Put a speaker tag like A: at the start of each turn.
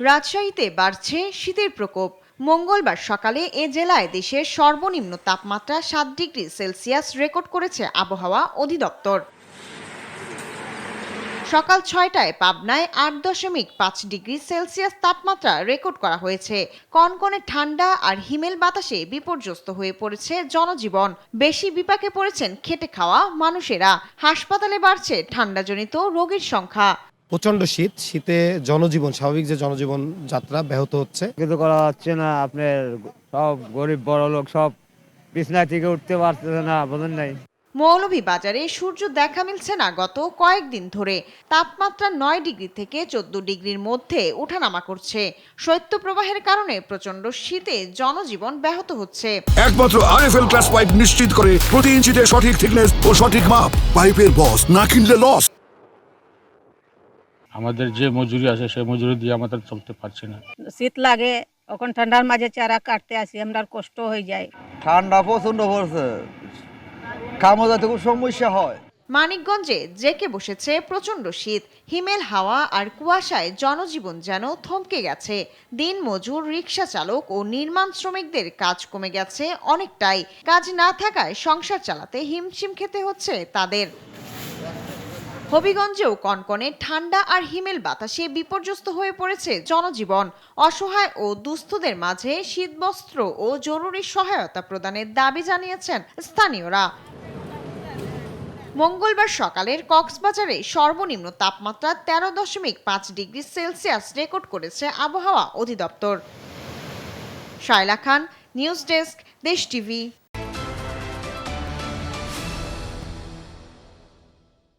A: রাজশাহীতে বাড়ছে শীতের প্রকোপ। মঙ্গলবার সকালে এ জেলায় দেশের সর্বনিম্ন তাপমাত্রা 7 ডিগ্রি সেলসিয়াস রেকর্ড করেছে আবহাওয়া অধিদপ্তর। সকাল 6টায় পাবনায় 8.5 ডিগ্রি সেলসিয়াস তাপমাত্রা রেকর্ড করা হয়েছে। কনকনে ঠান্ডা আর হিমেল বাতাসে বিপর্যস্ত হয়ে পড়েছে জনজীবন। বেশি বিপাকে পড়েছেন খেটে খাওয়া মানুষেরা। হাসপাতালে বাড়ছে ঠান্ডাজনিত রোগীর সংখ্যা।
B: প্রচন্ড শীতে জনজীবন স্বাভাবিক যে জনজীবন যাত্রা ব্যাহত হচ্ছে।
C: কিছু করা হচ্ছে না, আপনার সব গরিব বড় লোক সব বিছনা থেকে উঠতে পারতেছে না, বোঝেন নাই।
A: মৌলভীবাজারে সূর্য দেখা মিলছে না গত কয়েকদিন ধরে। তাপমাত্রা 9 ডিগ্রি থেকে 14 ডিগ্রির মধ্যে ওঠানামা করছে। শৈত্যপ্রবাহের কারণে প্রচন্ড শীতে জনজীবন ব্যাহত হচ্ছে।
D: একমাত্র আরএফএল ক্লাস পাইপ নিশ্চিত করে প্রতি ইঞ্চিতে সঠিক থিকনেস ও সঠিক মাপ। পাইপের বস, না কিনলে লস।
E: আমাদের যে মজুরি আছে সেই মজুরি দিয়ে আমাদের চলতে পারছি না।
F: শীত লাগে, এখন ঠান্ডার মাঝে চারা কাটতে আসি, আমরা কষ্ট হয়ে যায়।
C: ঠান্ডা প্রচন্ড পড়ছে, কামও যাতে খুব সমস্যা হয়।
A: মানিকগঞ্জে জেঁকে বসেছে প্রচন্ড শীত। হিমেল হাওয়া আর কুয়াশায় জনজীবন যেন থমকে গেছে। দিন মজুর, রিক্সা চালক ও নির্মাণ শ্রমিকদের কাজ কমে গেছে অনেকটাই। কাজ না থাকায় সংসার চালাতে হিমশিম খেতে হচ্ছে তাদের। হবিগঞ্জেও কনকনে ঠান্ডা আর হিমেল বাতাসে বিপর্যস্ত হয়ে পড়েছে জনজীবন। অসহায় ও দুস্থদের মাঝে শীতবস্ত্র ও জরুরি সহায়তা প্রদানের দাবি জানিয়েছেন স্থানীয়রা। মঙ্গলবার সকালের কক্সবাজারে সর্বনিম্ন তাপমাত্রা 13.5 ডিগ্রি সেলসিয়াস রেকর্ড করেছে আবহাওয়া অধিদপ্তর। শায়লা খান, নিউজ ডেস্ক, দেশ টিভি।